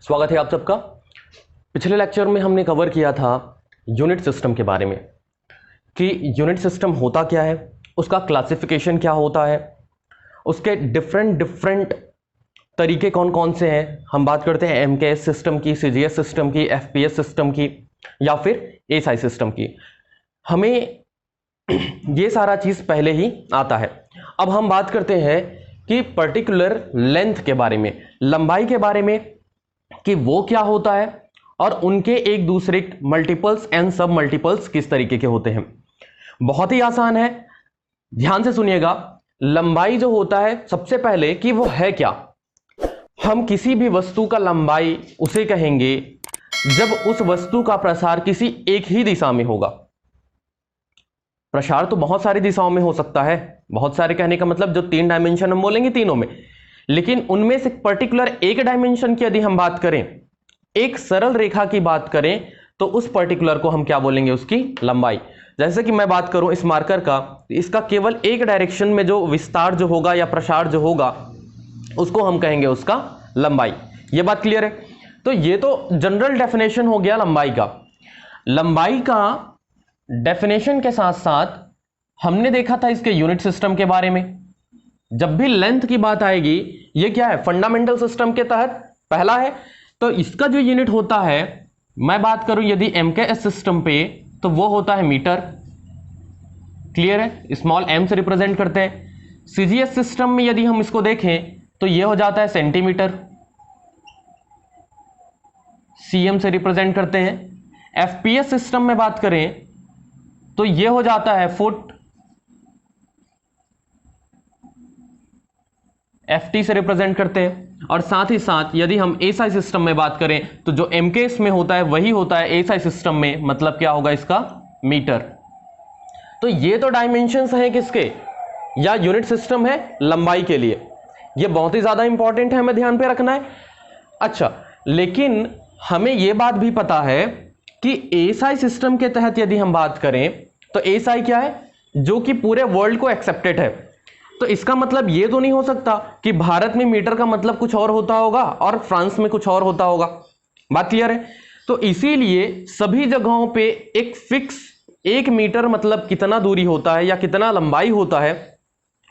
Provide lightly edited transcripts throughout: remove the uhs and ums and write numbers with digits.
स्वागत है आप सबका। पिछले लेक्चर में हमने कवर किया था यूनिट सिस्टम के बारे में कि यूनिट सिस्टम होता क्या है, उसका क्लासिफिकेशन क्या होता है, उसके डिफरेंट तरीके कौन कौन से हैं। हम बात करते हैं एमकेएस सिस्टम की, सीजीएस सिस्टम की, एफपीएस सिस्टम की या फिर एएसआई सिस्टम की। हमें ये सारा चीज़ पहले ही आता है। अब हम बात करते हैं कि पर्टिकुलर लेंथ के बारे में, लंबाई के बारे में, कि वो क्या होता है और उनके एक दूसरे मल्टीपल्स एंड सब मल्टीपल्स किस तरीके के होते हैं। बहुत ही आसान है, ध्यान से सुनिएगा। लंबाई जो होता है, सबसे पहले कि वो है क्या। हम किसी भी वस्तु का लंबाई उसे कहेंगे जब उस वस्तु का प्रसार किसी एक ही दिशा में होगा। प्रसार तो बहुत सारी दिशाओं में हो सकता है, बहुत सारे कहने का मतलब जो 3 डायमेंशन हम बोलेंगे तीनों में, लेकिन उनमें से पर्टिकुलर एक डायमेंशन की यदि हम बात करें, एक सरल रेखा की बात करें, तो उस पर्टिकुलर को हम क्या बोलेंगे, उसकी लंबाई। जैसे कि मैं बात करूं इस मार्कर का, इसका केवल एक डायरेक्शन में जो विस्तार जो होगा या प्रसार जो होगा उसको हम कहेंगे उसका लंबाई। ये बात क्लियर है। तो ये तो जनरल डेफिनेशन हो गया लंबाई का। लंबाई का डेफिनेशन के साथ साथ हमने देखा था इसके यूनिट सिस्टम के बारे में। जब भी लेंथ की बात आएगी, ये क्या है, फंडामेंटल सिस्टम के तहत पहला है। तो इसका जो यूनिट होता है, मैं बात करूं यदि एमकेएस सिस्टम पे, तो वो होता है मीटर। क्लियर है, स्मॉल एम से रिप्रेजेंट करते हैं। सीजीएस सिस्टम में यदि हम इसको देखें तो ये हो जाता है सेंटीमीटर, सीएम से रिप्रेजेंट करते हैं। एफपीएस सिस्टम में बात करें तो ये हो जाता है फुट, एफटी से रिप्रेजेंट करते हैं। और साथ ही साथ यदि हम एएसआई सिस्टम में बात करें तो जो एमकेएस में होता है वही होता है एएसआई सिस्टम में, मतलब क्या होगा इसका, मीटर। तो ये तो डायमेंशंस हैं किसके, या यूनिट सिस्टम है लंबाई के लिए। ये बहुत ही ज्यादा इंपॉर्टेंट है, हमें ध्यान पे रखना है। अच्छा, लेकिन हमें यह बात भी पता है कि एएसआई सिस्टम के तहत यदि हम बात करें तो एएसआई क्या है, जो कि पूरे वर्ल्ड को एक्सेप्टेड है। तो इसका मतलब ये तो नहीं हो सकता कि भारत में मीटर का मतलब कुछ और होता होगा और फ्रांस में कुछ और होता होगा। बात क्लियर है। तो इसीलिए सभी जगहों पे एक फिक्स, 1 मीटर मतलब कितना दूरी होता है या कितना लंबाई होता है,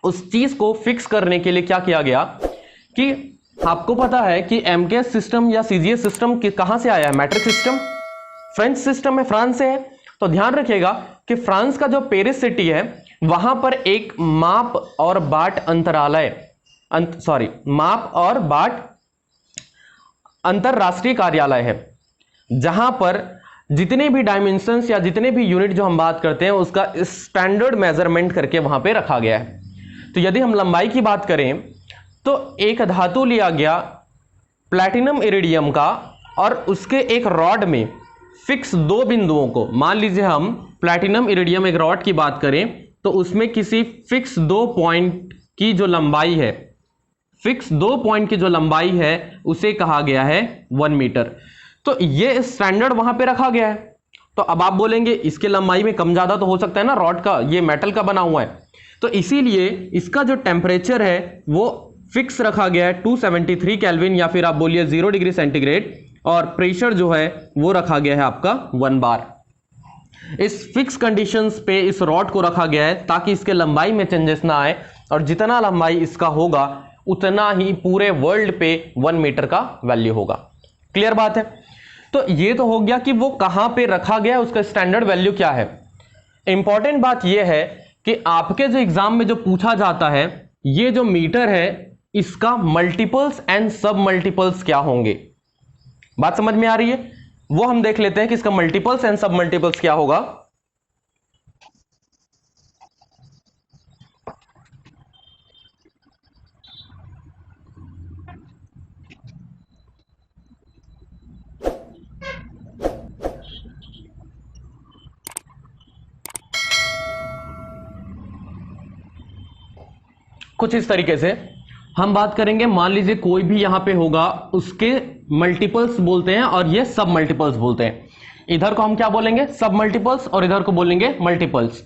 उस चीज को फिक्स करने के लिए क्या किया गया कि आपको पता है कि एमकेएस सिस्टम या सीजीएस सिस्टम कहां से आया है, मैट्रिक सिस्टम फ्रेंच सिस्टम है, फ्रांस से है। तो ध्यान रखिएगा कि फ्रांस का जो पेरिस सिटी है, वहां पर एक माप और बाट अंतरालय, माप और बाट अंतरराष्ट्रीय कार्यालय है, जहां पर जितने भी डायमेंशंस या जितने भी यूनिट जो हम बात करते हैं उसका स्टैंडर्ड मेजरमेंट करके वहां पे रखा गया है। तो यदि हम लंबाई की बात करें तो एक धातु लिया गया प्लैटिनम इरिडियम का, और उसके एक रॉड में फिक्स 2 बिंदुओं को, मान लीजिए हम प्लैटिनम इरिडियम एक रॉड की बात करें तो उसमें किसी फिक्स 2 पॉइंट की जो लंबाई है, फिक्स 2 पॉइंट की जो लंबाई है उसे कहा गया है 1 मीटर। तो ये स्टैंडर्ड वहां पे रखा गया है। तो अब आप बोलेंगे इसके लंबाई में कम ज्यादा तो हो सकता है ना, रॉड का, ये मेटल का बना हुआ है। तो इसीलिए इसका जो टेम्परेचर है वो फिक्स रखा गया है 273 केल्विन, या फिर आप बोलिए 0 डिग्री सेंटीग्रेड, और प्रेशर जो है वो रखा गया है आपका 1 बार। इस फिक्स कंडीशंस पे इस रॉड को रखा गया है ताकि इसके लंबाई में चेंजेस ना आए, और जितना लंबाई इसका होगा उतना ही पूरे वर्ल्ड पे 1 मीटर का वैल्यू होगा। क्लियर बात है। तो ये तो हो गया कि वो कहां पे रखा गया, उसका स्टैंडर्ड वैल्यू क्या है। इंपॉर्टेंट बात यह है कि आपके जो एग्जाम में जो पूछा जाता है, ये जो मीटर है इसका मल्टीपल्स एंड सब मल्टीपल्स क्या होंगे। बात समझ में आ रही है, वो हम देख लेते हैं कि इसका मल्टीपल्स एंड सब मल्टीपल्स क्या होगा। कुछ इस तरीके से हम बात करेंगे। मान लीजिए कोई भी यहां पे होगा, उसके मल्टीपल्स बोलते हैं और ये सब मल्टीपल्स बोलते हैं। इधर को हम क्या बोलेंगे, सब मल्टीपल्स, और इधर को बोलेंगे मल्टीपल्स।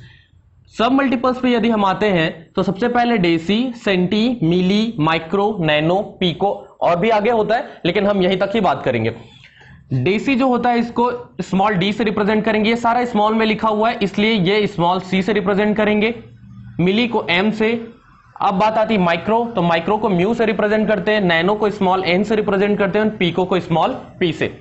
सब मल्टीपल्स पे यदि हम आते हैं तो सबसे पहले डेसी, सेंटी, मिली, माइक्रो, नैनो, पिको और भी आगे होता है, लेकिन हम यहीं तक ही बात करेंगे। डेसी जो होता है इसको स्मॉल डी से रिप्रेजेंट करेंगे, ये सारा स्मॉल में लिखा हुआ है इसलिए ये स्मॉल सी से रिप्रेजेंट करेंगे। मिली को एम से। अब बात आती है माइक्रो, तो माइक्रो को म्यू से रिप्रेजेंट करते हैं, नैनो को स्मॉल एन से रिप्रेजेंट करते हैं, पिको को स्मॉल पी से।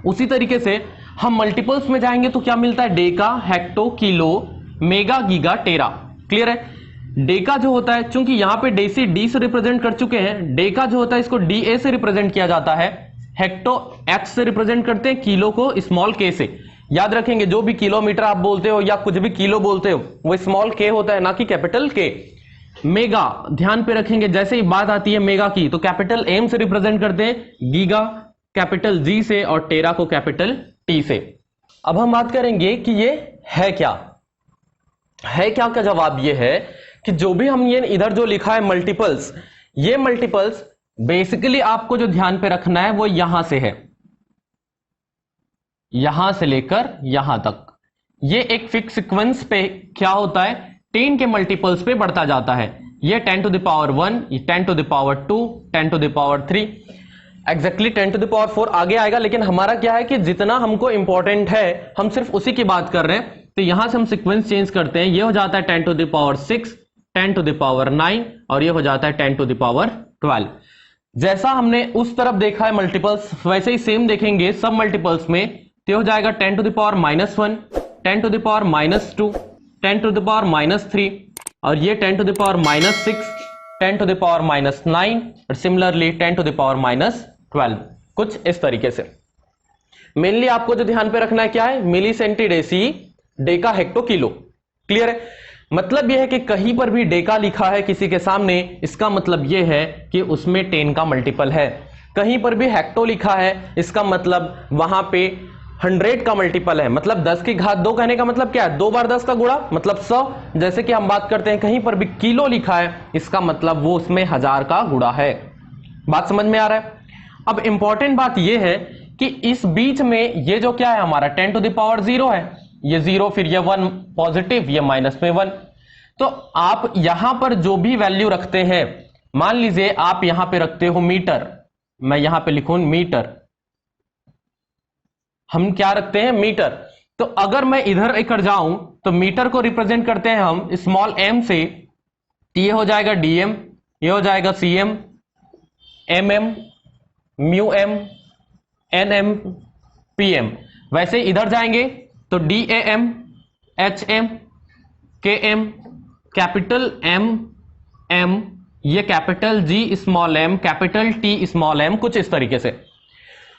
उसी तरीके से हम मल्टीपल्स में जाएंगे तो क्या मिलता है, deca, hecto, kilo, mega, giga, tera. Clear है। डेका जो होता है, चूंकि यहां पे डेसी डी से रिप्रेजेंट कर चुके हैं, डेका जो होता है इसको डी ए से रिप्रेजेंट किया जाता है, हेक्टो एक्स से रिप्रेजेंट करते हैं, किलो को स्मॉल के से। याद रखेंगे जो भी किलोमीटर आप बोलते हो या कुछ भी किलो बोलते हो वो स्मॉल के होता है, ना कि कैपिटल के। मेगा ध्यान पे रखेंगे, जैसे ही बात आती है मेगा की तो कैपिटल एम से रिप्रेजेंट करते हैं, गीगा कैपिटल जी से और टेरा को कैपिटल टी से। अब हम बात करेंगे कि ये है क्या। है क्या का जवाब ये है कि जो भी हम ये इधर जो लिखा है मल्टीपल्स, ये मल्टीपल्स बेसिकली आपको जो ध्यान पे रखना है वो यहां से है, यहां से लेकर यहां तक। ये एक फिक्स सीक्वेंस पे क्या होता है, 10 के मल्टीपल्स पे बढ़ता जाता है। ये 10 to the power 1, 10 to the power 2, 10 to the power 3, exactly 10 to the power 4 आगे आएगा। लेकिन हमारा क्या है कि जितना हमको इंपॉर्टेंट है हम सिर्फ उसी की बात कर रहे हैं, तो यहां से हम सीक्वेंस चेंज करते हैं। ये हो जाता है 10 to the power 6, 10 to the power 9 और ये हो जाता है 10 to the power 12। जैसा हमने उस तरफ देखा है मल्टीपल्स, वैसे ही सेम देखेंगे सब मल्टीपल्स में। तो हो जाएगा 10 to the power -1, 10 to the power -2, 10 to the power -3 और ये 10 to the power -6, 10 to the power -9 और सिमिलरली 10 to the power -12। कुछ इस तरीके से। मेनली आपको जो ध्यान पे रखना है क्या है, milli, centi, deci, deca, hecto, kilo. Clear है। मतलब यह है कि कहीं पर भी डेका लिखा है किसी के सामने, इसका मतलब यह है कि उसमें 10 का मल्टीपल है। कहीं पर भी हेक्टो लिखा है इसका मतलब वहां पे 100 का मल्टीपल है। मतलब 10 की घात 2 कहने का मतलब क्या है, 2 बार 10 का गुणा मतलब 100। जैसे कि हम बात करते हैं कहीं पर भी किलो लिखा है इसका मतलब वो उसमें 1000 का गुणा है। बात समझ में आ रहा है। अब इंपॉर्टेंट बात यह है कि इस बीच में ये जो क्या है हमारा 10 to the power 0 है, ये 0 फिर ये 1 पॉजिटिव, ये माइनस में 1। तो आप यहां पर जो भी वैल्यू रखते हैं, मान लीजिए आप यहां पे रखते हो मीटर, मैं यहां पे लिखूं मीटर, हम क्या रखते हैं मीटर। तो अगर मैं इधर लेकर जाऊं तो मीटर को रिप्रेजेंट करते हैं हम स्मॉल एम से, तो ये हो जाएगा डीएम, ये हो जाएगा cm, mm, mu m, nm, pm. वैसे इधर जाएंगे तो dam, hm, km, capital M, M, ये capital G small m, capital T small m, कुछ इस तरीके से।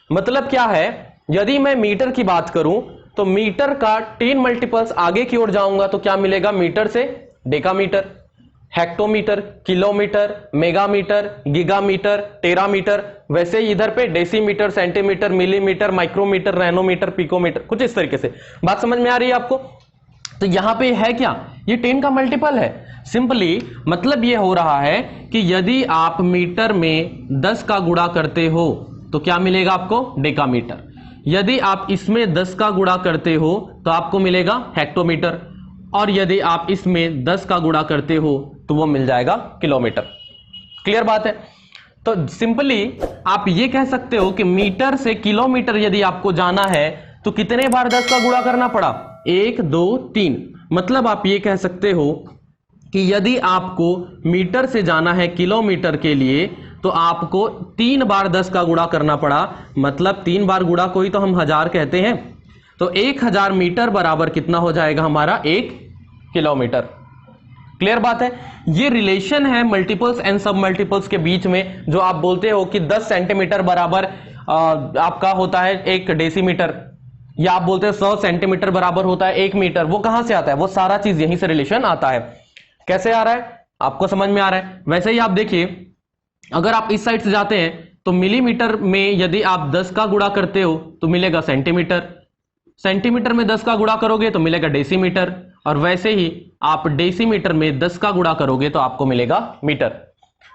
मतलब क्या है, यदि मैं मीटर की बात करूं तो मीटर का 10 मल्टीपल्स आगे की ओर जाऊंगा तो क्या मिलेगा, मीटर से decametre, hectometre, kilometre, megametre, gigametre, terametre. वैसे ही इधर पे decimetre, centimetre, millimetre, micrometre, nanometre, picometre, कुछ इस तरीके से। बात समझ में आ रही है आपको। तो यहां पे है क्या, ये 10 का मल्टीपल है। सिंपली मतलब ये हो रहा है कि यदि आप मीटर में 10 का गुणा करते हो तो क्या मिलेगा आपको, डेकामीटर। यदि आप इसमें 10 का गुणा करते हो तो आपको मिलेगा हेक्टोमीटर, और यदि आप इसमें 10 का गुणा करते हो तो वो मिल जाएगा किलोमीटर। क्लियर बात है। तो सिंपली आप ये कह सकते हो कि मीटर से किलोमीटर यदि आपको जाना है तो कितने बार 10 का गुणा करना पड़ा, 1 2 3। मतलब आप ये कह सकते हो कि यदि आपको मीटर से जाना है किलोमीटर के लिए तो आपको 3 बार 10 का गुणा करना पड़ा। मतलब 3 बार गुणा को ही तो हम 1000 कहते हैं। तो 1000 मीटर बराबर कितना हो जाएगा हमारा, 1 किलोमीटर। क्लियर बात है। ये रिलेशन है मल्टीपल्स एंड सब मल्टीपल्स के बीच में, जो आप बोलते हो कि 10 सेंटीमीटर बराबर आपका होता है 1 डेसीमीटर, या आप बोलते हो 100 सेंटीमीटर बराबर होता है 1 मीटर। वो कहां से आता है, वो सारा चीज यहीं से रिलेशन आता है। कैसे आ रहा है, आपको समझ में आ रहा है। वैसे ही आप देखिए, अगर आप इस साइड से जाते हैं तो मिलीमीटर में यदि आप 10 का गुणा करते हो तो मिलेगा सेंटीमीटर, सेंटीमीटर में 10 का गुणा करोगे तो मिलेगा डेसीमीटर, और वैसे ही आप डेसीमीटर में 10 का गुणा करोगे तो आपको मिलेगा मीटर।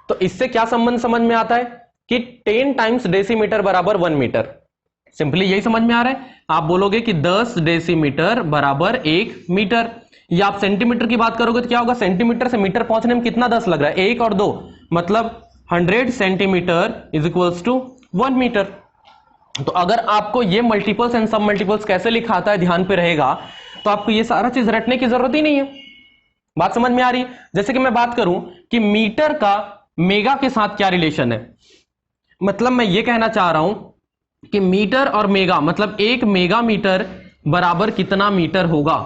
तो इससे क्या संबंध समझ में आता है कि 10 टाइम्स डेसीमीटर बराबर 1 मीटर। सिंपली यही समझ में आ रहा है। आप बोलोगे कि 10 डेसीमीटर बराबर 1 मीटर, या आप सेंटीमीटर की बात करोगे तो क्या होगा, सेंटीमीटर से मीटर पहुंचने में कितना 10 लग रहा है, 1 और 2 मतलब 100 centimetre is equals to 1 metre. तो अगर आपको ये मल्टीपल्स एंड सब मल्टीपल्स कैसे लिखाता है ध्यान पे रहेगा तो आपको ये सारा चीज रटने की जरूरत ही नहीं है। बात समझ में आ रही है? जैसे कि मैं बात करूं कि मीटर का मेगा के साथ क्या रिलेशन है, मतलब मैं ये कहना चाह रहा हूं कि मीटर और मेगा मतलब 1 मेगा मीटर बराबर कितना मीटर होगा,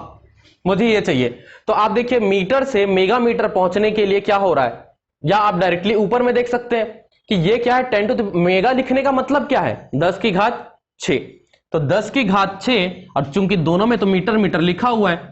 मुझे ये चाहिए। तो आप देखिए मीटर से मेगा मीटर पहुंचने के लिए क्या हो रहा है, या आप डायरेक्टली ऊपर में देख सकते हैं कि ये क्या है 10 टू मेगा लिखने का मतलब क्या है 10 की घात 6। तो 10 की घात 6 और चूंकि दोनों में तो मीटर मीटर लिखा हुआ है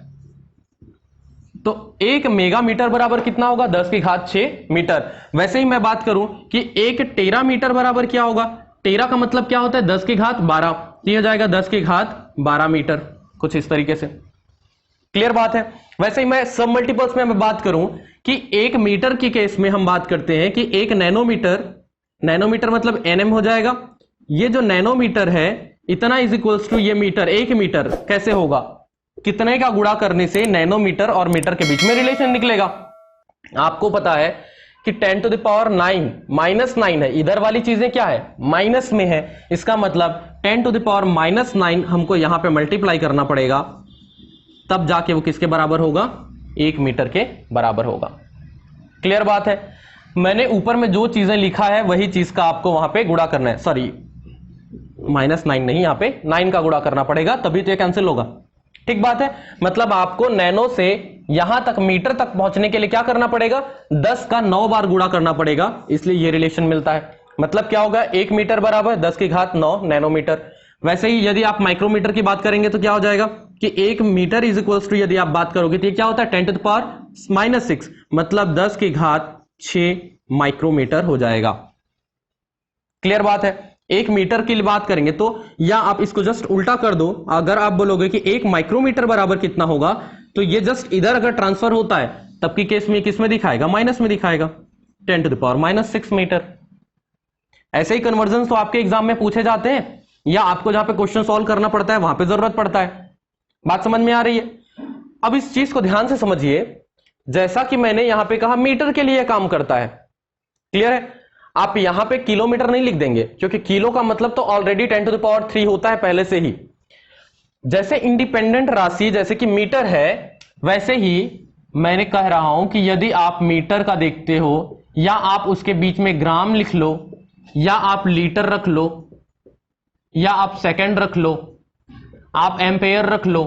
तो 1 मेगा मीटर बराबर कितना होगा 10 की घात 6 मीटर। वैसे ही मैं बात करूं कि 1 टेरा मीटर बराबर क्या होगा, टेरा का मतलब क्या होता है 10 की घात 12, तो हो जाएगा 10 की घात 12 मीटर, कुछ इस तरीके से। क्लियर बात है? वैसे ही मैं सब मल्टीपल्स में मैं बात करूं कि 1 मीटर की केस में हम बात करते हैं कि 1 नैनोमीटर, नैनोमीटर मतलब एनएम हो जाएगा, ये जो नैनोमीटर है इतना इज इक्वल्स टू ये मीटर, 1 मीटर कैसे होगा, कितने का गुणा करने से नैनोमीटर और मीटर के बीच में रिलेशन निकलेगा। आपको पता है कि 10 टू द पावर 9 माइनस 9 है, इधर वाली चीजें क्या है माइनस में है, इसका मतलब 10 टू द पावर माइनस 9 हमको यहां पे मल्टीप्लाई करना पड़ेगा, तब जाके वो किसके बराबर होगा 1 मीटर के बराबर होगा। क्लियर बात है? मैंने ऊपर में जो चीजें लिखा है वही चीज का आपको वहां पे गुणा करना है, सॉरी माइनस 9 नहीं, यहां पे 9 का गुणा करना पड़ेगा तभी तो ये कैंसिल होगा। ठीक बात है? मतलब आपको नैनो से यहां तक मीटर तक पहुंचने के लिए क्या करना पड़ेगा 10 का 9 बार गुणा करना पड़ेगा, इसलिए ये रिलेशन मिलता है। मतलब क्या होगा 1 मीटर बराबर 10 की घात 9 नैनोमीटर। वैसे ही यदि आप माइक्रोमीटर की बात करेंगे तो क्या हो जाएगा कि 1 मीटर इज इक्वल्स टू, यदि आप बात करोगे तो ये क्या होता है 10 टू द पावर माइनस 6 मतलब 10 की घात 6 माइक्रोमीटर हो जाएगा। क्लियर बात है? 1 मीटर की बात करेंगे तो, या आप इसको जस्ट उल्टा कर दो, अगर आप बोलोगे कि 1 माइक्रोमीटर बराबर कितना होगा तो ये जस्ट इधर अगर ट्रांसफर होता है तब की केस में किस में दिखाएगा माइनस में दिखाएगा, 10 to the power minus 6 metre. ऐसे ही कन्वर्जन तो आपके एग्जाम में पूछे जाते हैं या आपको जहां पे क्वेश्चन सॉल्व करना पड़ता है वहां पे जरूरत पड़ता है। बात समझ में आ रही है? अब इस चीज को ध्यान से समझिए, जैसा कि मैंने यहां पे कहा मीटर के लिए काम करता है। क्लियर है? आप यहां पे किलोमीटर नहीं लिख देंगे क्योंकि किलो का मतलब तो ऑलरेडी 10 टू द पावर 3 होता है पहले से ही। जैसे इंडिपेंडेंट राशि जैसे कि मीटर है, वैसे ही मैंने कह रहा हूं कि यदि आप मीटर का देखते हो या आप उसके बीच में ग्राम लिख लो या आप लीटर रख लो या आप सेकंड रख लो, आप एम्पेयर रख लो,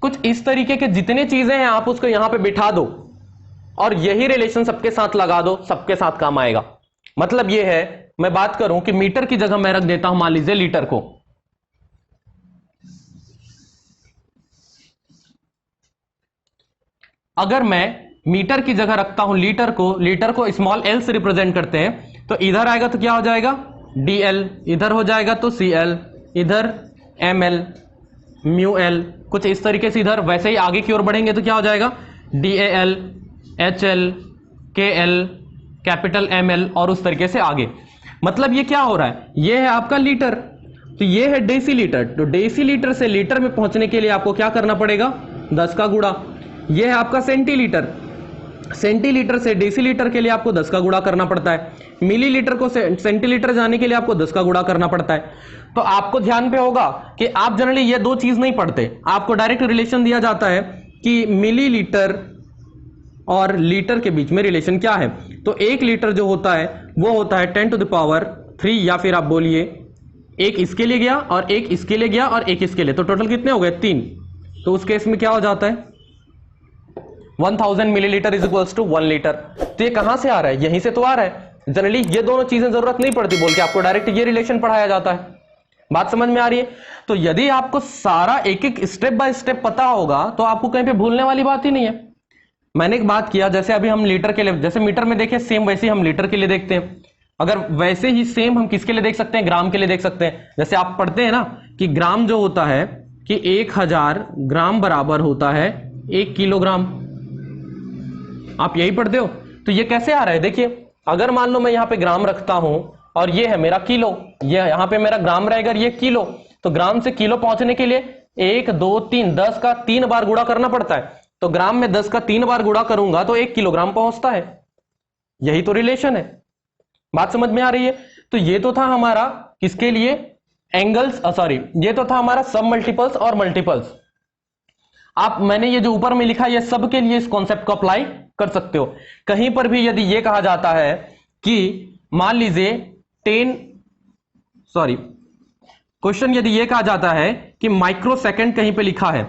कुछ इस तरीके के जितने चीजें हैं आप उसको यहां पे बिठा दो और यही रिलेशन सबके साथ लगा दो, सबके साथ काम आएगा। मतलब यह है, मैं बात करूं कि मीटर की जगह मैं रख देता हूं मान लीजिए लीटर को, अगर मैं मीटर की जगह रखता हूं लीटर को स्मॉल एल से रिप्रेजेंट करते हैं तो इधर आएगा तो क्या हो जाएगा DL, इधर हो जाएगा तो CL, इधर ML, म्यू एल, कुछ इस तरीके से इधर। वैसे ही आगे की ओर बढ़ेंगे तो क्या हो जाएगा DAL, HL, KL, capital ML और उस तरीके से आगे। मतलब ये क्या हो रहा है, ये है आपका लीटर, तो ये है डेसीलीटर, तो डेसीलीटर से लीटर में पहुंचने के लिए आपको क्या करना पड़ेगा 10 का गुणा। ये है आपका सेंटीलीटर, सेंटीलीटर से डेसीलीटर के लिए आपको 10 का गुणा करना पड़ता है, मिलीलीटर को सेंटीलीटर जाने के लिए आपको 10 का गुणा करना पड़ता है। तो आपको ध्यान पे होगा कि आप जनरली ये दो चीज नहीं पढ़ते, आपको डायरेक्ट रिलेशन दिया जाता है कि मिलीलीटर और लीटर के बीच में रिलेशन क्या है। तो 1 लीटर जो होता है वो होता है 10 टू द पावर 3, या फिर आप बोलिए एक इसके लिए गया और एक इसके लिए गया और एक इसके लिए, तो टोटल कितने हो गए 3। तो उस केस में क्या हो जाता है 1000 millilitre is equals to 1 litre. तो ये कहां से आ रहा है, यहीं से तो आ रहा है। जनरली ये दोनों चीजें जरूरत नहीं पड़ती बोल के आपको डायरेक्ट ये रिलेशन पढ़ाया जाता है। बात समझ में आ रही है? तो यदि आपको सारा एक एक स्टेप बाय स्टेप पता होगा तो आपको कहीं पे भूलने वाली बात ही नहीं है। मैंने एक बात किया, जैसे अभी हम लीटर के लिए, जैसे मीटर में देखे सेम वैसे ही हम लीटर के लिए देखते हैं, अगर वैसे ही सेम हम किसके लिए देख सकते हैं, ग्राम के लिए देख सकते हैं। जैसे आप पढ़ते हैं ना कि ग्राम जो होता है कि 1000 ग्राम बराबर होता है 1 किलोग्राम, आप यही पढ़ते हो। तो ये कैसे आ रहा है, देखिए अगर मान लो मैं यहाँ पे ग्राम रखता हूं और ये है मेरा किलो, ये यहाँ पे मेरा ग्राम रहेगा, ये किलो, तो ग्राम से किलो पहुंचने के लिए 1 2 3, 10 का 3 बार गुणा करना पड़ता है, तो ग्राम में 10 का 3 बार गुणा करूंगा तो 1 किलोग्राम पहुंचता है। यही तो रिलेशन है। बात समझ में आ रही है? तो ये तो था हमारा किसके लिए, एंगल्स, सॉरी ये तो था हमारा सब मल्टीपल्स और मल्टीपल्स। आप मैंने ये जो ऊपर में लिखा ये सब के लिए इस कॉन्सेप्ट को अप्लाई कर सकते हो। कहीं पर भी यदि ये कहा जाता है कि मान लीजिए क्वेश्चन यदि ये कहा जाता है कि माइक्रोसेकंड कहीं पे लिखा है,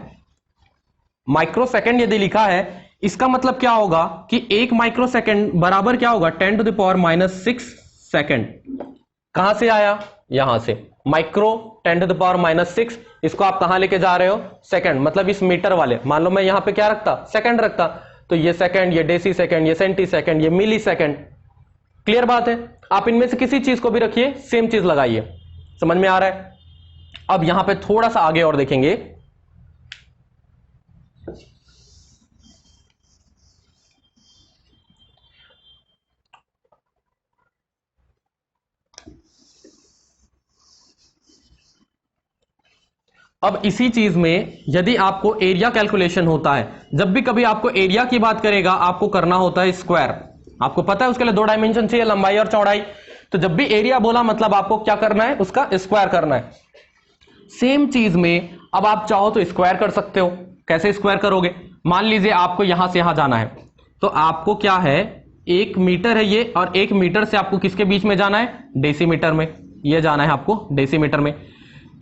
माइक्रोसेकंड यदि लिखा है, इसका मतलब क्या होगा कि 1 माइक्रोसेकंड बराबर क्या होगा 10⁻⁻6 सेकंड। कहां से आया, यहां से माइक्रो 10⁻⁻6, इसको आप कहां लेके जा रहे हो, सेकंड, मतलब इस मीटर वाले, मान लो मैं यहां पे क्या रखता, सेकंड रखता, तो ये सेकंड, ये डेसी सेकंड, ये सेंटी सेकंड, ये मिली सेकंड। क्लियर बात है? आप इनमें से किसी चीज को भी रखिए, सेम चीज लगाइए। समझ में आ रहा है? अब यहां पे थोड़ा सा आगे और देखेंगे। अब इसी चीज में यदि आपको एरिया कैलकुलेशन होता है, जब भी कभी आपको एरिया की बात करेगा आपको करना होता है स्क्वायर। आपको पता है उसके लिए 2 डायमेंशन चाहिए, लंबाई और चौड़ाई। तो जब भी एरिया बोला मतलब आपको क्या करना है, उसका स्क्वायर करना है। सेम चीज में अब आप चाहो तो स्क्वायर कर सकते हो। कैसे स्क्वायर करोगे, मान लीजिए आपको यहां से यहां जाना है, तो आपको क्या है, 1 मीटर है ये, और 1 मीटर से आपको किसके बीच में जाना है, डेसीमीटर में, ये जाना है आपको डेसीमीटर में।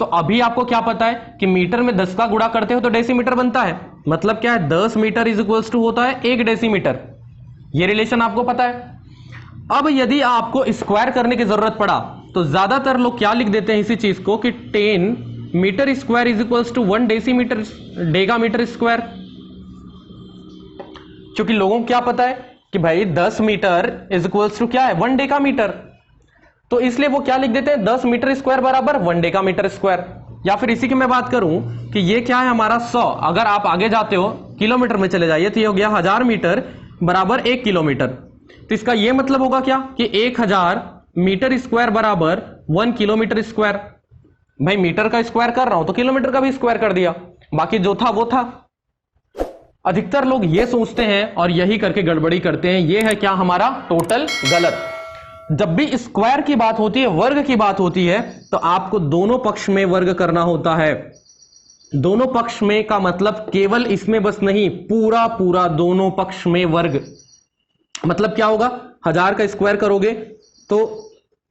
तो अभी आपको क्या पता है कि मीटर में 10 का गुणा करते हो तो डेसीमीटर बनता है, मतलब क्या है 10 मीटर इज इक्वल्स टू होता है 1 डेसीमीटर। ये रिलेशन आपको पता है। अब यदि आपको स्क्वायर करने की जरूरत पड़ा तो ज्यादातर लोग क्या लिख देते हैं इसी चीज को कि 10 metre square is equals to 1 decimetre, decametre square. क्योंकि लोगों को क्या पता है कि भाई 10 मीटर इज इक्वल्स टू क्या है 1 डेकामीटर, तो इसलिए वो क्या लिख देते हैं 10 मीटर स्क्वायर बराबर 1 डेकामीटर स्क्वायर। या फिर इसी की मैं बात करूं कि ये क्या है हमारा 100, अगर आप आगे जाते हो किलोमीटर में चले जाइए तो ये हो गया 1000 मीटर बराबर 1 किलोमीटर। तो इसका ये मतलब होगा क्या कि 1000 मीटर स्क्वायर बराबर 1 किलोमीटर स्क्वायर। भाई मीटर का स्क्वायर कर रहा हूं तो किलोमीटर का भी स्क्वायर कर दिया, बाकी जो था वो था। अधिकतर लोग ये सोचते हैं और यही करके गड़बड़ी करते हैं। ये है क्या हमारा टोटल गलत। जब भी स्क्वायर की बात होती है, वर्ग की बात होती है, तो आपको दोनों पक्ष में वर्ग करना होता है। दोनों पक्ष में का मतलब केवल इसमें बस नहीं, पूरा पूरा दोनों पक्ष में वर्ग। मतलब क्या होगा, 1000 का स्क्वायर करोगे तो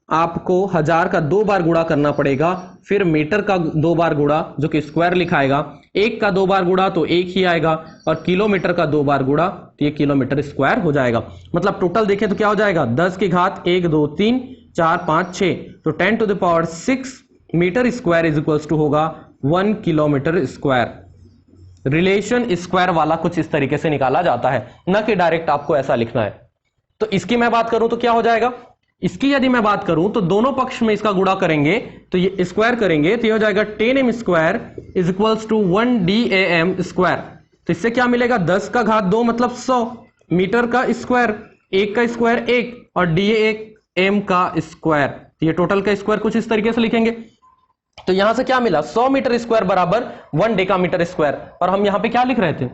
आपको 1000 का 2 बार गुणा करना पड़ेगा, फिर मीटर का 2 बार गुणा जो कि स्क्वायर लिखाएगा, 1 का 2 बार गुणा तो 1 ही आएगा, और किलोमीटर का 2 बार गुणा तो ये किलोमीटर स्क्वायर हो जाएगा। मतलब टोटल देखें तो क्या हो जाएगा 10 की घात 1 2 3 4 5 6, तो 10⁻6 metre square is equals to होगा 1 किलोमीटर स्क्वायर। रिलेशन स्क्वायर वाला कुछ इस तरीके से निकाला जाता है, न कि डायरेक्ट आपको ऐसा लिखना है। तो इसकी मैं बात करूं तो क्या हो जाएगा, इसकी यदि मैं बात करूं तो दोनों पक्ष में इसका गुणा करेंगे तो ये स्क्वायर करेंगे तो ये हो जाएगा 10m square is equals to 1 DAM square. तो इससे क्या मिलेगा 10 का घात 2 मतलब 100 मीटर का स्क्वायर, 1 का स्क्वायर 1 और DAM का स्क्वायर। तो ये टोटल का स्क्वायर कुछ इस तरीके से लिखेंगे। तो यहां से क्या मिला 100 मीटर स्क्वायर बराबर 1 डेकामीटर स्क्वायर, और हम यहां पे क्या लिख रहे थे,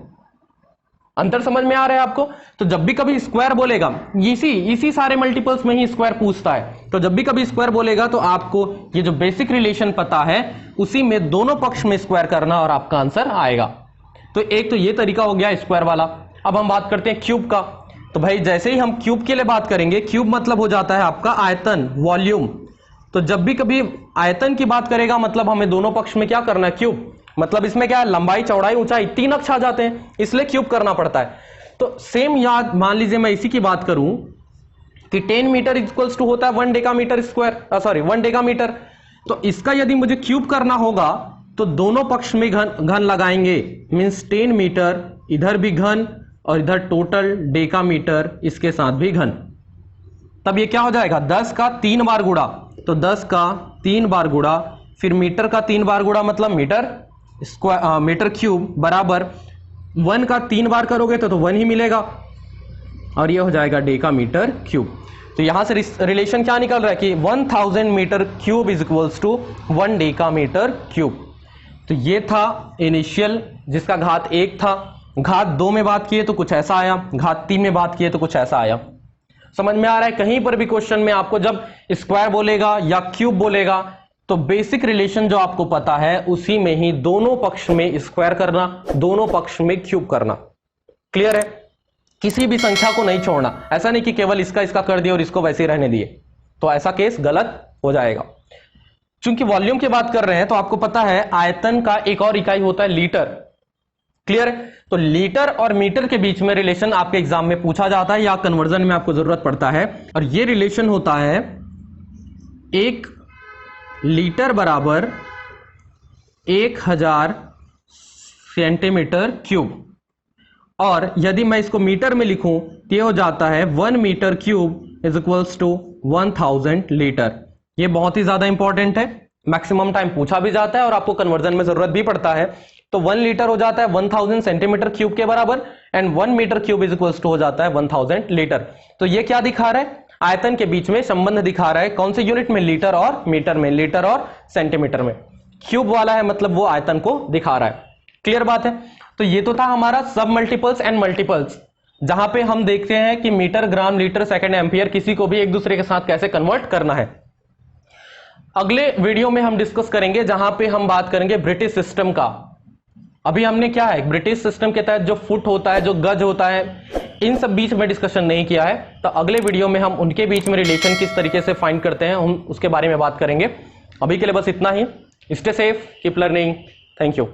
अंतर समझ में आ रहा है आपको। तो जब भी कभी स्क्वायर बोलेगा, इसी सारे मल्टीपल्स में ही स्क्वायर पूछता है, तो जब भी कभी स्क्वायर बोलेगा तो आपको ये जो बेसिक रिलेशन पता है उसी में दोनों पक्ष में स्क्वायर करना और आपका आंसर आएगा। तो एक तो ये तरीका हो गया स्क्वायर वाला। अब हम बात करते हैं क्यूब का। तो भाई जैसे ही हम क्यूब के लिए बात करेंगे, क्यूब मतलब हो जाता है आपका आयतन, वॉल्यूम। तो जब भी कभी आयतन की बात करेगा मतलब हमें दोनों पक्ष में क्या करना है, क्यूब। मतलब इसमें क्या है, लंबाई चौड़ाई ऊंचाई 3 अक्ष आ जाते हैं, इसलिए क्यूब करना पड़ता है। तो सेम याद मान लीजिए मैं इसी की बात करूं कि 10 मीटर इक्वल्स टू होता है 1 डेकामीटर स्क्वायर, सॉरी 1 डेकामीटर। तो इसका यदि मुझे क्यूब करना होगा तो दोनों पक्ष में घन लगाएंगे, मींस 10 मीटर इधर भी घन और इधर टोटल डेकामीटर इसके साथ भी घन। तब ये क्या हो जाएगा 10 का 3 बार गुणा, तो 10 का 3 बार गुणा, फिर मीटर का 3 बार गुणा मतलब मीटर स्क्वायर, मीटर क्यूब बराबर 1 का 3 बार करोगे तो 1 ही मिलेगा, और ये हो जाएगा डेकामीटर क्यूब। तो यहां से रिलेशन क्या निकल रहा है कि 1000 metre cube is equals to 1 decametre cube. तो ये था इनिशियल जिसका घात 1 था, घात 2 में बात किए तो कुछ ऐसा आया, घात 3 में बात किए तो कुछ ऐसा आया। समझ में आ रहा है? कहीं पर भी क्वेश्चन में आपको जब स्क्वायर बोलेगा या क्यूब बोलेगा तो बेसिक रिलेशन जो आपको पता है उसी में ही दोनों पक्ष में स्क्वायर करना, दोनों पक्ष में क्यूब करना। क्लियर है? किसी भी संख्या को नहीं छोड़ना, ऐसा नहीं कि केवल इसका इसका कर दिया और इसको वैसे ही रहने दिए, तो ऐसा केस गलत हो जाएगा। चूंकि वॉल्यूम की बात कर रहे हैं तो आपको पता है आयतन का एक और इकाई होता है लीटर। क्लियर है? तो लीटर और मीटर के बीच में रिलेशन आपके एग्जाम में पूछा जाता है या कन्वर्जन में आपको जरूरत पड़ता है, और यह रिलेशन होता है 1 लीटर बराबर 1000 सेंटीमीटर क्यूब। और यदि मैं इसको मीटर में लिखूं तो यह हो जाता है 1 metre cube is equals to 1000 litre. ये बहुत ही ज्यादा इंपॉर्टेंट है, मैक्सिमम टाइम पूछा भी जाता है और आपको कन्वर्जन में जरूरत भी पड़ता है। तो 1 लीटर हो जाता है 1000 सेंटीमीटर क्यूब के बराबर, and 1 metre cube is equals to हो जाता है 1000 लीटर। तो ये क्या दिखा रहा है? आयतन के बीच में संबंध दिखा रहा है। कौन से यूनिट में? लीटर और मीटर में, लीटर और सेंटीमीटर में। क्यूब वाला है मतलब वो आयतन को दिखा रहा है। क्लियर बात है? तो ये तो था हमारा सब मल्टीपल्स एंड मल्टीपल्स, जहां पे हम देखते हैं कि मीटर, ग्राम, लीटर, सेकंड, एम्पियर किसी को भी एक दूसरे के साथ कैसे कन्वर्ट करना है। अगले वीडियो में हम डिस्कस करेंगे जहां पे हम बात करेंगे ब्रिटिश सिस्टम का। अभी हमने क्या है, ब्रिटिश सिस्टम के तहत जो फुट होता है, जो गज होता है, इन सब बीच में डिस्कशन नहीं किया है। तो अगले वीडियो में हम उनके बीच में रिलेशन किस तरीके से फाइंड करते हैं हम उसके बारे में बात करेंगे। अभी के लिए बस इतना ही। Stay safe, keep learning. Thank you.